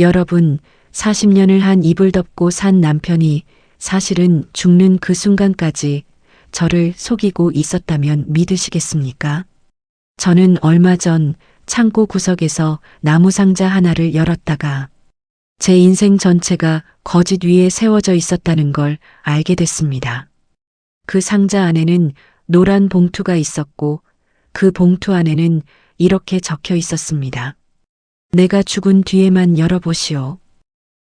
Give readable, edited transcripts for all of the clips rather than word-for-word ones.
여러분, 40년을 한 이불 덮고 산 남편이 사실은 죽는 그 순간까지 저를 속이고 있었다면 믿으시겠습니까? 저는 얼마 전 창고 구석에서 나무 상자 하나를 열었다가 제 인생 전체가 거짓 위에 세워져 있었다는 걸 알게 됐습니다. 그 상자 안에는 노란 봉투가 있었고 그 봉투 안에는 이렇게 적혀 있었습니다. 내가 죽은 뒤에만 열어보시오.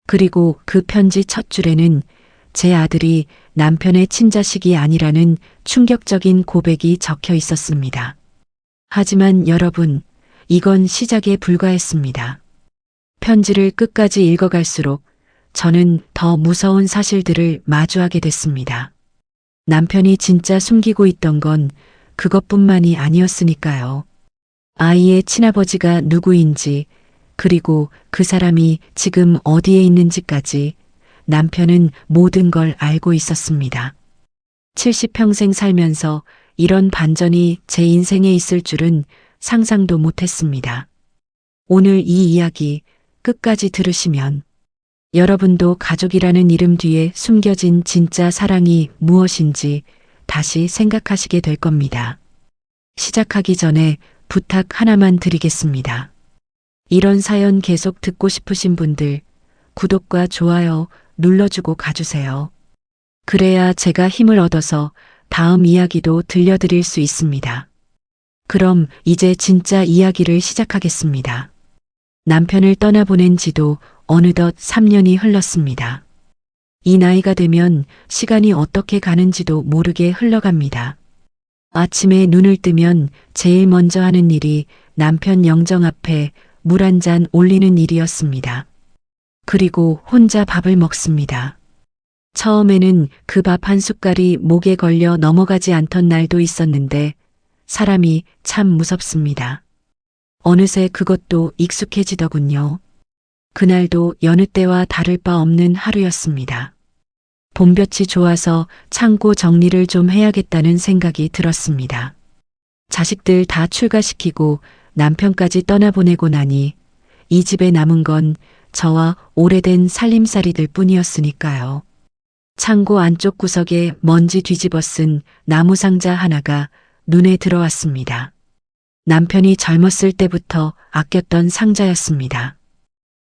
그리고 그 편지 첫 줄에는 제 아들이 남편의 친자식이 아니라는 충격적인 고백이 적혀 있었습니다. 하지만 여러분, 이건 시작에 불과했습니다. 편지를 끝까지 읽어갈수록 저는 더 무서운 사실들을 마주하게 됐습니다. 남편이 진짜 숨기고 있던 건 그것뿐만이 아니었으니까요. 아이의 친아버지가 누구인지, 그리고 그 사람이 지금 어디에 있는지까지 남편은 모든 걸 알고 있었습니다. 70평생 살면서 이런 반전이 제 인생에 있을 줄은 상상도 못했습니다. 오늘 이 이야기 끝까지 들으시면 여러분도 가족이라는 이름 뒤에 숨겨진 진짜 사랑이 무엇인지 다시 생각하시게 될 겁니다. 시작하기 전에 부탁 하나만 드리겠습니다. 이런 사연 계속 듣고 싶으신 분들 구독과 좋아요 눌러주고 가주세요. 그래야 제가 힘을 얻어서 다음 이야기도 들려드릴 수 있습니다. 그럼 이제 진짜 이야기를 시작하겠습니다. 남편을 떠나보낸 지도 어느덧 3년이 흘렀습니다. 이 나이가 되면 시간이 어떻게 가는지도 모르게 흘러갑니다. 아침에 눈을 뜨면 제일 먼저 하는 일이 남편 영정 앞에 물 한 잔 올리는 일이었습니다. 그리고 혼자 밥을 먹습니다. 처음에는 그 밥 한 숟갈이 목에 걸려 넘어가지 않던 날도 있었는데 사람이 참 무섭습니다. 어느새 그것도 익숙해지더군요. 그날도 여느 때와 다를 바 없는 하루였습니다. 봄볕이 좋아서 창고 정리를 좀 해야겠다는 생각이 들었습니다. 자식들 다 출가시키고 남편까지 떠나보내고 나니 이 집에 남은 건 저와 오래된 살림살이들 뿐이었으니까요. 창고 안쪽 구석에 먼지 뒤집어 쓴 나무 상자 하나가 눈에 들어왔습니다. 남편이 젊었을 때부터 아꼈던 상자였습니다.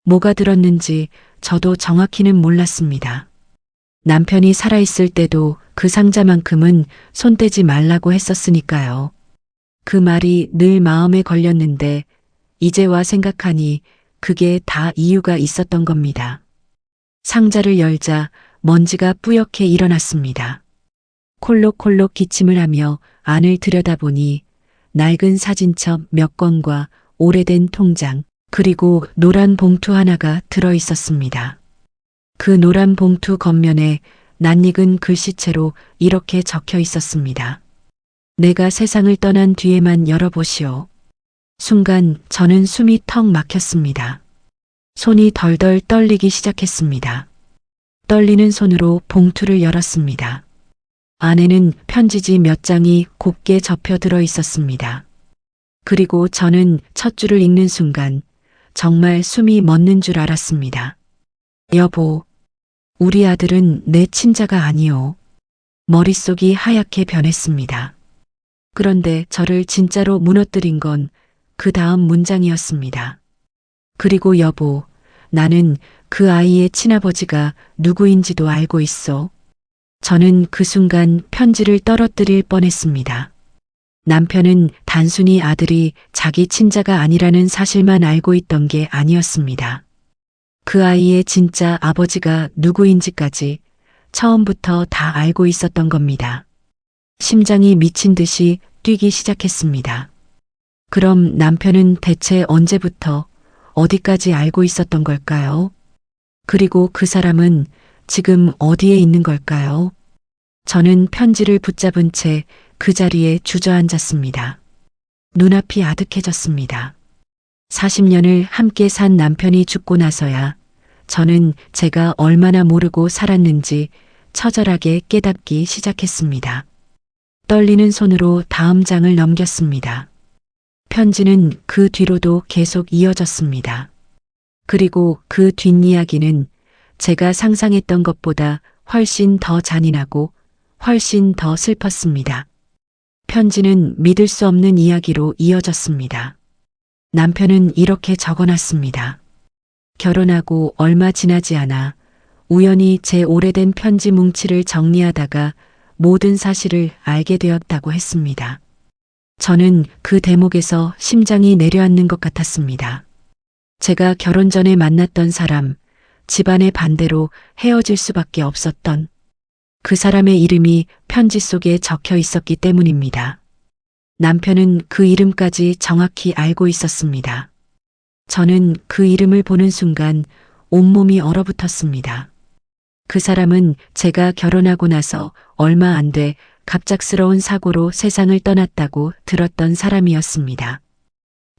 뭐가 들었는지 저도 정확히는 몰랐습니다. 남편이 살아있을 때도 그 상자만큼은 손대지 말라고 했었으니까요. 그 말이 늘 마음에 걸렸는데 이제와 생각하니 그게 다 이유가 있었던 겁니다. 상자를 열자 먼지가 뿌옇게 일어났습니다. 콜록콜록 기침을 하며 안을 들여다보니 낡은 사진첩 몇 권과 오래된 통장, 그리고 노란 봉투 하나가 들어 있었습니다. 그 노란 봉투 겉면에 낯익은 글씨체로 이렇게 적혀 있었습니다. 내가 세상을 떠난 뒤에만 열어보시오. 순간 저는 숨이 턱 막혔습니다. 손이 덜덜 떨리기 시작했습니다. 떨리는 손으로 봉투를 열었습니다. 안에는 편지지 몇 장이 곱게 접혀 들어 있었습니다. 그리고 저는 첫 줄을 읽는 순간 정말 숨이 멎는 줄 알았습니다. 여보, 우리 아들은 내 친자가 아니오. 머릿속이 하얗게 변했습니다. 그런데 저를 진짜로 무너뜨린 건 그 다음 문장이었습니다. 그리고 여보, 나는 그 아이의 친아버지가 누구인지도 알고 있어. 저는 그 순간 편지를 떨어뜨릴 뻔했습니다. 남편은 단순히 아들이 자기 친자가 아니라는 사실만 알고 있던 게 아니었습니다. 그 아이의 진짜 아버지가 누구인지까지 처음부터 다 알고 있었던 겁니다. 심장이 미친 듯이 뛰기 시작했습니다. 그럼 남편은 대체 언제부터 어디까지 알고 있었던 걸까요? 그리고 그 사람은 지금 어디에 있는 걸까요? 저는 편지를 붙잡은 채 그 자리에 주저앉았습니다. 눈앞이 아득해졌습니다. 40년을 함께 산 남편이 죽고 나서야 저는 제가 얼마나 모르고 살았는지 처절하게 깨닫기 시작했습니다. 떨리는 손으로 다음 장을 넘겼습니다. 편지는 그 뒤로도 계속 이어졌습니다. 그리고 그 뒷이야기는 제가 상상했던 것보다 훨씬 더 잔인하고 훨씬 더 슬펐습니다. 편지는 믿을 수 없는 이야기로 이어졌습니다. 남편은 이렇게 적어놨습니다. 결혼하고 얼마 지나지 않아 우연히 제 오래된 편지 뭉치를 정리하다가 모든 사실을 알게 되었다고 했습니다. 저는 그 대목에서 심장이 내려앉는 것 같았습니다. 제가 결혼 전에 만났던 사람, 집안의 반대로 헤어질 수밖에 없었던 그 사람의 이름이 편지 속에 적혀 있었기 때문입니다. 남편은 그 이름까지 정확히 알고 있었습니다. 저는 그 이름을 보는 순간 온몸이 얼어붙었습니다. 그 사람은 제가 결혼하고 나서 얼마 안 돼 갑작스러운 사고로 세상을 떠났다고 들었던 사람이었습니다.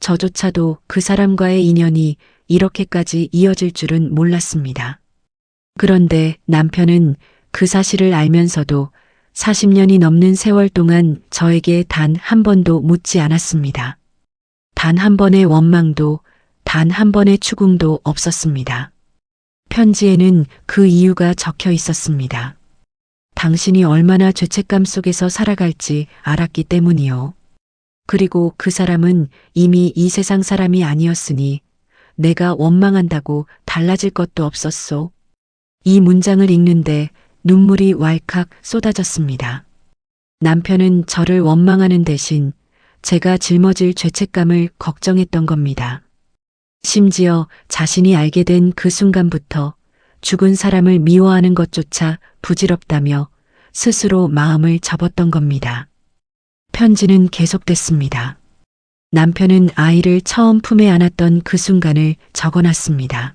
저조차도 그 사람과의 인연이 이렇게까지 이어질 줄은 몰랐습니다. 그런데 남편은 그 사실을 알면서도 40년이 넘는 세월 동안 저에게 단 한 번도 묻지 않았습니다. 단 한 번의 원망도, 단 한 번의 추궁도 없었습니다. 편지에는 그 이유가 적혀 있었습니다. 당신이 얼마나 죄책감 속에서 살아갈지 알았기 때문이요. 그리고 그 사람은 이미 이 세상 사람이 아니었으니 내가 원망한다고 달라질 것도 없었소. 이 문장을 읽는데 눈물이 왈칵 쏟아졌습니다. 남편은 저를 원망하는 대신 제가 짊어질 죄책감을 걱정했던 겁니다. 심지어 자신이 알게 된 그 순간부터 죽은 사람을 미워하는 것조차 부질없다며 스스로 마음을 접었던 겁니다. 편지는 계속됐습니다. 남편은 아이를 처음 품에 안았던 그 순간을 적어놨습니다.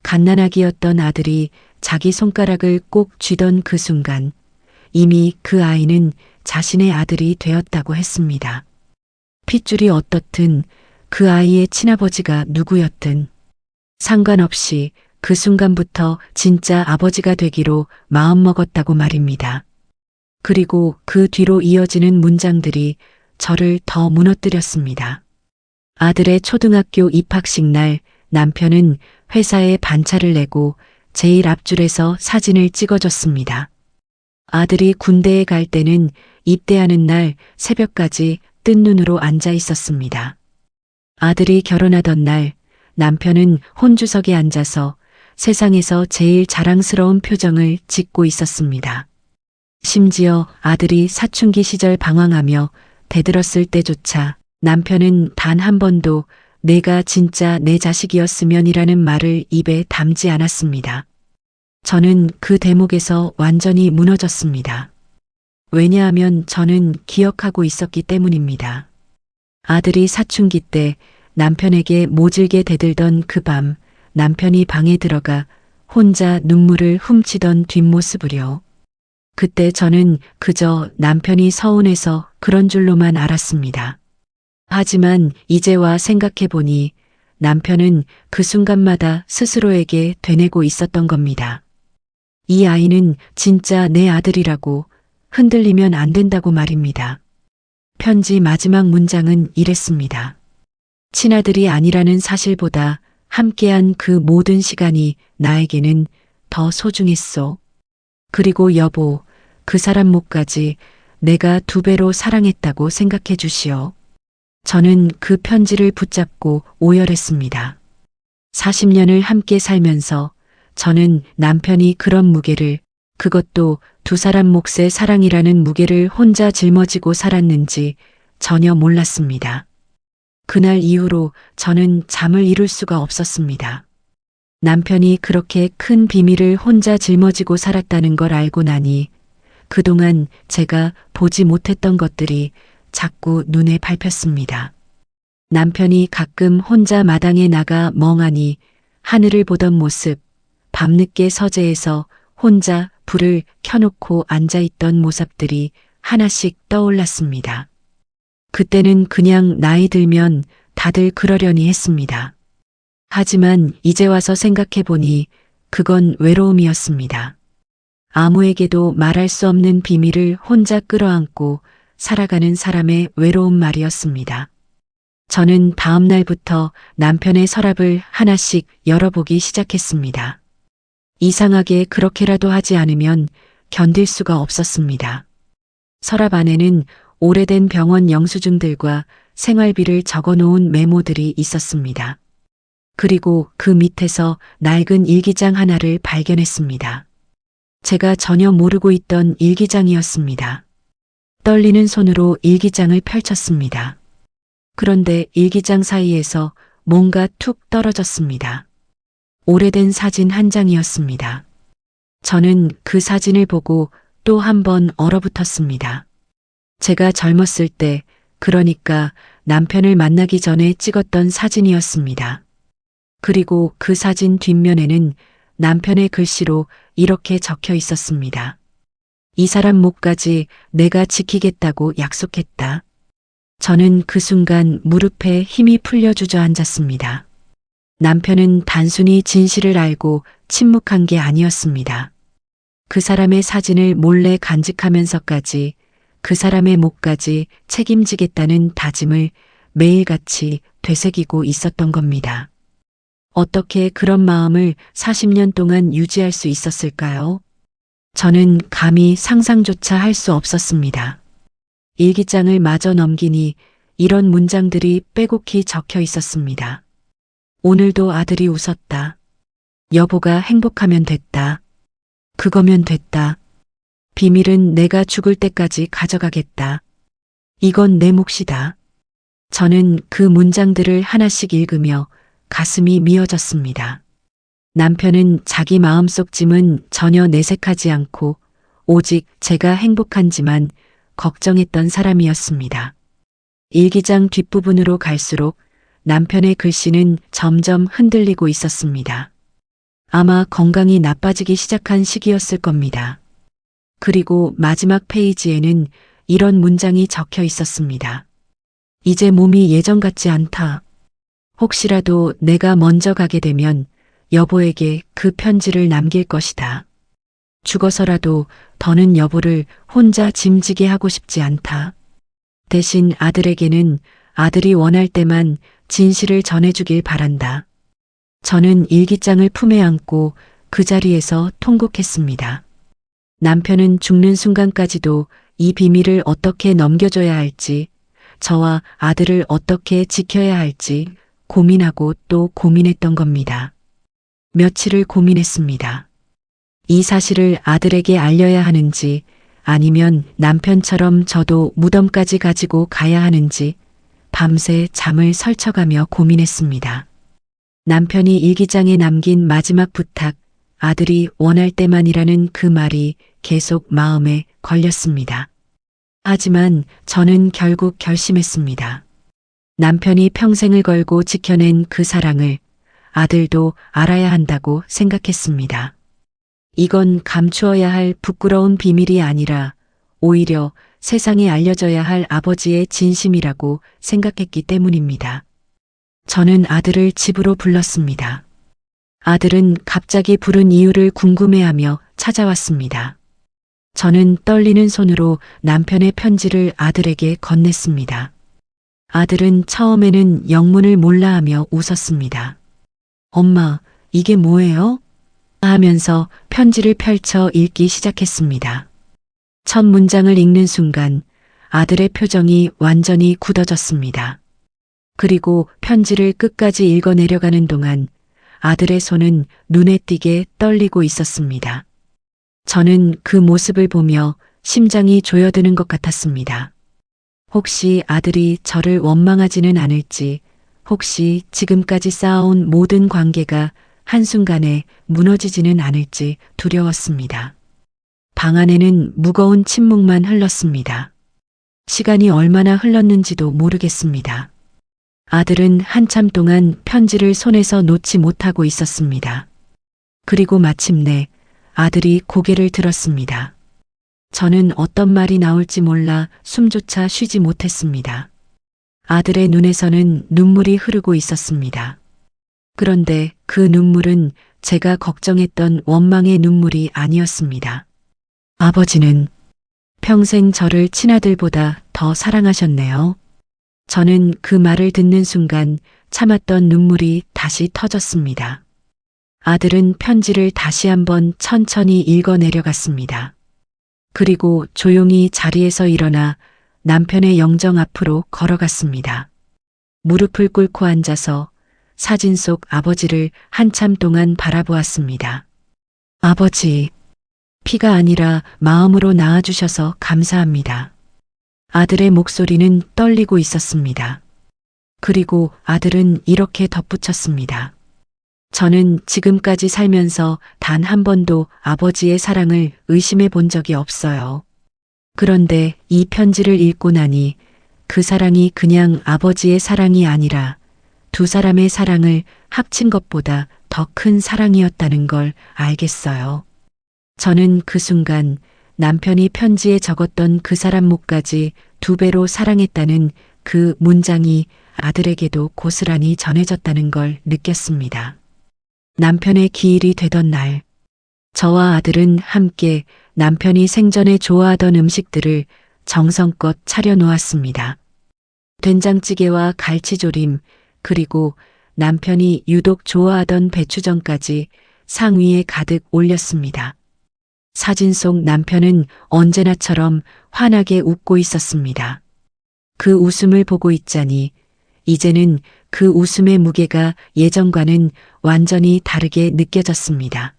갓난아기였던 아들이 자기 손가락을 꼭 쥐던 그 순간 이미 그 아이는 자신의 아들이 되었다고 했습니다. 핏줄이 어떻든 그 아이의 친아버지가 누구였든 상관없이 그 순간부터 진짜 아버지가 되기로 마음먹었다고 말입니다. 그리고 그 뒤로 이어지는 문장들이 저를 더 무너뜨렸습니다. 아들의 초등학교 입학식 날 남편은 회사에 반차를 내고 제일 앞줄에서 사진을 찍어줬습니다. 아들이 군대에 갈 때는 입대하는 날 새벽까지 뜬 눈으로 앉아 있었습니다. 아들이 결혼하던 날 남편은 혼주석에 앉아서 세상에서 제일 자랑스러운 표정을 짓고 있었습니다. 심지어 아들이 사춘기 시절 방황하며 대들었을 때조차 남편은 단 한 번도 내가 진짜 내 자식이었으면이라는 말을 입에 담지 않았습니다. 저는 그 대목에서 완전히 무너졌습니다. 왜냐하면 저는 기억하고 있었기 때문입니다. 아들이 사춘기 때 남편에게 모질게 대들던 그 밤 남편이 방에 들어가 혼자 눈물을 훔치던 뒷모습을요. 그때 저는 그저 남편이 서운해서 그런 줄로만 알았습니다. 하지만 이제와 생각해보니 남편은 그 순간마다 스스로에게 되뇌고 있었던 겁니다. 이 아이는 진짜 내 아들이라고 흔들리면 안 된다고 말입니다. 편지 마지막 문장은 이랬습니다. 친아들이 아니라는 사실보다 함께한 그 모든 시간이 나에게는 더 소중했소. 그리고 여보, 그 사람 목까지 내가 2배로 사랑했다고 생각해 주시오. 저는 그 편지를 붙잡고 오열했습니다. 40년을 함께 살면서 저는 남편이 그런 무게를, 그것도 2 사람 몫의 사랑이라는 무게를 혼자 짊어지고 살았는지 전혀 몰랐습니다. 그날 이후로 저는 잠을 이룰 수가 없었습니다. 남편이 그렇게 큰 비밀을 혼자 짊어지고 살았다는 걸 알고 나니 그동안 제가 보지 못했던 것들이 자꾸 눈에 밟혔습니다. 남편이 가끔 혼자 마당에 나가 멍하니 하늘을 보던 모습, 밤늦게 서재에서 혼자 불을 켜놓고 앉아있던 모습들이 하나씩 떠올랐습니다. 그때는 그냥 나이 들면 다들 그러려니 했습니다. 하지만 이제 와서 생각해보니 그건 외로움이었습니다. 아무에게도 말할 수 없는 비밀을 혼자 끌어안고 살아가는 사람의 외로운 말이었습니다. 저는 다음 날부터 남편의 서랍을 하나씩 열어보기 시작했습니다. 이상하게 그렇게라도 하지 않으면 견딜 수가 없었습니다. 서랍 안에는 오래된 병원 영수증들과 생활비를 적어놓은 메모들이 있었습니다. 그리고 그 밑에서 낡은 일기장 하나를 발견했습니다. 제가 전혀 모르고 있던 일기장이었습니다. 떨리는 손으로 일기장을 펼쳤습니다. 그런데 일기장 사이에서 뭔가 툭 떨어졌습니다. 오래된 사진 한 장이었습니다. 저는 그 사진을 보고 또 한 번 얼어붙었습니다. 제가 젊었을 때, 그러니까 남편을 만나기 전에 찍었던 사진이었습니다. 그리고 그 사진 뒷면에는 남편의 글씨로 이렇게 적혀 있었습니다. 이 사람 목까지 내가 지키겠다고 약속했다. 저는 그 순간 무릎에 힘이 풀려 주저앉았습니다. 남편은 단순히 진실을 알고 침묵한 게 아니었습니다. 그 사람의 사진을 몰래 간직하면서까지 그 사람의 목까지 책임지겠다는 다짐을 매일같이 되새기고 있었던 겁니다. 어떻게 그런 마음을 40년 동안 유지할 수 있었을까요? 저는 감히 상상조차 할 수 없었습니다. 일기장을 마저 넘기니 이런 문장들이 빼곡히 적혀 있었습니다. 오늘도 아들이 웃었다. 여보가 행복하면 됐다. 그거면 됐다. 비밀은 내가 죽을 때까지 가져가겠다. 이건 내 몫이다. 저는 그 문장들을 하나씩 읽으며 가슴이 미어졌습니다. 남편은 자기 마음속 짐은 전혀 내색하지 않고 오직 제가 행복한지만 걱정했던 사람이었습니다. 일기장 뒷부분으로 갈수록 남편의 글씨는 점점 흔들리고 있었습니다. 아마 건강이 나빠지기 시작한 시기였을 겁니다. 그리고 마지막 페이지에는 이런 문장이 적혀 있었습니다. 이제 몸이 예전 같지 않다. 혹시라도 내가 먼저 가게 되면 여보에게 그 편지를 남길 것이다. 죽어서라도 더는 여보를 혼자 짐지게 하고 싶지 않다. 대신 아들에게는 아들이 원할 때만 진실을 전해주길 바란다. 저는 일기장을 품에 안고 그 자리에서 통곡했습니다. 남편은 죽는 순간까지도 이 비밀을 어떻게 넘겨줘야 할지, 저와 아들을 어떻게 지켜야 할지 고민하고 또 고민했던 겁니다. 며칠을 고민했습니다. 이 사실을 아들에게 알려야 하는지 아니면 남편처럼 저도 무덤까지 가지고 가야 하는지 밤새 잠을 설쳐가며 고민했습니다. 남편이 일기장에 남긴 마지막 부탁, 아들이 원할 때만이라는 그 말이 계속 마음에 걸렸습니다. 하지만 저는 결국 결심했습니다. 남편이 평생을 걸고 지켜낸 그 사랑을 아들도 알아야 한다고 생각했습니다. 이건 감추어야 할 부끄러운 비밀이 아니라 오히려 세상에 알려져야 할 아버지의 진심이라고 생각했기 때문입니다. 저는 아들을 집으로 불렀습니다. 아들은 갑자기 부른 이유를 궁금해하며 찾아왔습니다. 저는 떨리는 손으로 남편의 편지를 아들에게 건넸습니다. 아들은 처음에는 영문을 몰라하며 웃었습니다. 엄마, 이게 뭐예요? 하면서 편지를 펼쳐 읽기 시작했습니다. 첫 문장을 읽는 순간 아들의 표정이 완전히 굳어졌습니다. 그리고 편지를 끝까지 읽어내려가는 동안 아들의 손은 눈에 띄게 떨리고 있었습니다. 저는 그 모습을 보며 심장이 조여드는 것 같았습니다. 혹시 아들이 저를 원망하지는 않을지, 혹시 지금까지 쌓아온 모든 관계가 한순간에 무너지지는 않을지 두려웠습니다. 방 안에는 무거운 침묵만 흘렀습니다. 시간이 얼마나 흘렀는지도 모르겠습니다. 아들은 한참 동안 편지를 손에서 놓지 못하고 있었습니다. 그리고 마침내 아들이 고개를 들었습니다. 저는 어떤 말이 나올지 몰라 숨조차 쉬지 못했습니다. 아들의 눈에서는 눈물이 흐르고 있었습니다. 그런데 그 눈물은 제가 걱정했던 원망의 눈물이 아니었습니다. 아버지는 평생 저를 친아들보다 더 사랑하셨네요. 저는 그 말을 듣는 순간 참았던 눈물이 다시 터졌습니다. 아들은 편지를 다시 한번 천천히 읽어 내려갔습니다. 그리고 조용히 자리에서 일어나 남편의 영정 앞으로 걸어갔습니다. 무릎을 꿇고 앉아서 사진 속 아버지를 한참 동안 바라보았습니다. 아버지, 피가 아니라 마음으로 낳아주셔서 감사합니다. 아들의 목소리는 떨리고 있었습니다. 그리고 아들은 이렇게 덧붙였습니다. 저는 지금까지 살면서 단 한 번도 아버지의 사랑을 의심해 본 적이 없어요. 그런데 이 편지를 읽고 나니 그 사랑이 그냥 아버지의 사랑이 아니라 두 사람의 사랑을 합친 것보다 더 큰 사랑이었다는 걸 알겠어요. 저는 그 순간 남편이 편지에 적었던 그 사람 목까지 2배로 사랑했다는 그 문장이 아들에게도 고스란히 전해졌다는 걸 느꼈습니다. 남편의 기일이 되던 날, 저와 아들은 함께 남편이 생전에 좋아하던 음식들을 정성껏 차려놓았습니다. 된장찌개와 갈치조림, 그리고 남편이 유독 좋아하던 배추전까지 상위에 가득 올렸습니다. 사진 속 남편은 언제나처럼 환하게 웃고 있었습니다. 그 웃음을 보고 있자니 이제는 그 웃음의 무게가 예전과는 완전히 다르게 느껴졌습니다.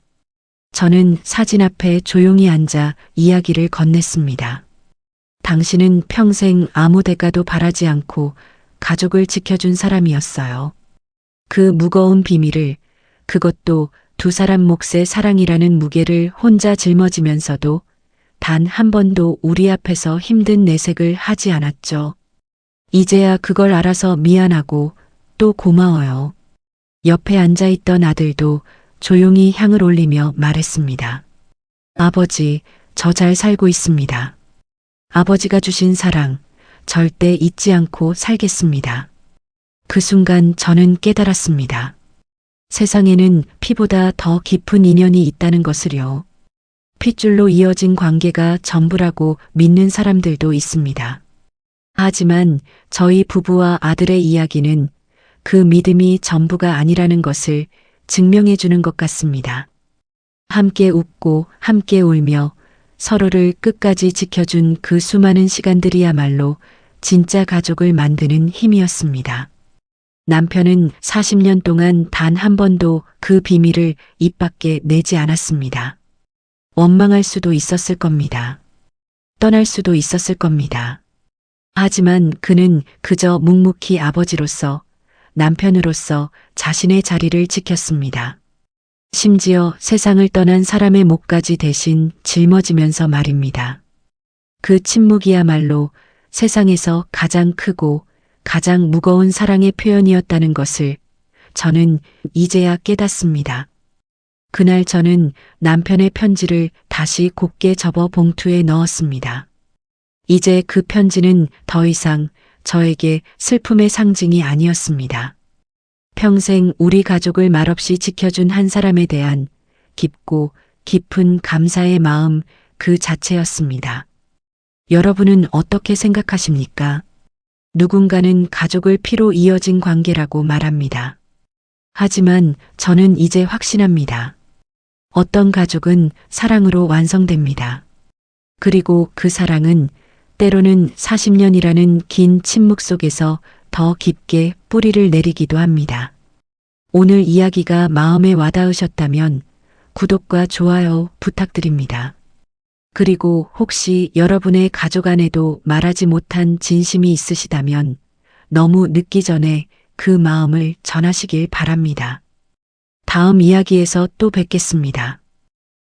저는 사진 앞에 조용히 앉아 이야기를 건넸습니다. 당신은 평생 아무 대가도 바라지 않고 가족을 지켜준 사람이었어요. 그 무거운 비밀을, 그것도 두 사람 몫의 사랑이라는 무게를 혼자 짊어지면서도 단 한 번도 우리 앞에서 힘든 내색을 하지 않았죠. 이제야 그걸 알아서 미안하고 또 고마워요. 옆에 앉아있던 아들도 조용히 향을 올리며 말했습니다. 아버지, 저 잘 살고 있습니다. 아버지가 주신 사랑 절대 잊지 않고 살겠습니다. 그 순간 저는 깨달았습니다. 세상에는 피보다 더 깊은 인연이 있다는 것을요. 핏줄로 이어진 관계가 전부라고 믿는 사람들도 있습니다. 하지만 저희 부부와 아들의 이야기는 그 믿음이 전부가 아니라는 것을 증명해 주는 것 같습니다. 함께 웃고 함께 울며 서로를 끝까지 지켜준 그 수많은 시간들이야말로 진짜 가족을 만드는 힘이었습니다. 남편은 40년 동안 단 한 번도 그 비밀을 입 밖에 내지 않았습니다. 원망할 수도 있었을 겁니다. 떠날 수도 있었을 겁니다. 하지만 그는 그저 묵묵히 아버지로서, 남편으로서 자신의 자리를 지켰습니다. 심지어 세상을 떠난 사람의 목까지 대신 짊어지면서 말입니다. 그 침묵이야말로 세상에서 가장 크고 가장 무거운 사랑의 표현이었다는 것을 저는 이제야 깨닫습니다. 그날 저는 남편의 편지를 다시 곱게 접어 봉투에 넣었습니다. 이제 그 편지는 더 이상 저에게 슬픔의 상징이 아니었습니다. 평생 우리 가족을 말없이 지켜준 한 사람에 대한 깊고 깊은 감사의 마음 그 자체였습니다. 여러분은 어떻게 생각하십니까? 누군가는 가족을 피로 이어진 관계라고 말합니다. 하지만 저는 이제 확신합니다. 어떤 가족은 사랑으로 완성됩니다. 그리고 그 사랑은 때로는 40년이라는 긴 침묵 속에서 더 깊게 뿌리를 내리기도 합니다. 오늘 이야기가 마음에 와닿으셨다면 구독과 좋아요 부탁드립니다. 그리고 혹시 여러분의 가족 안에도 말하지 못한 진심이 있으시다면 너무 늦기 전에 그 마음을 전하시길 바랍니다. 다음 이야기에서 또 뵙겠습니다.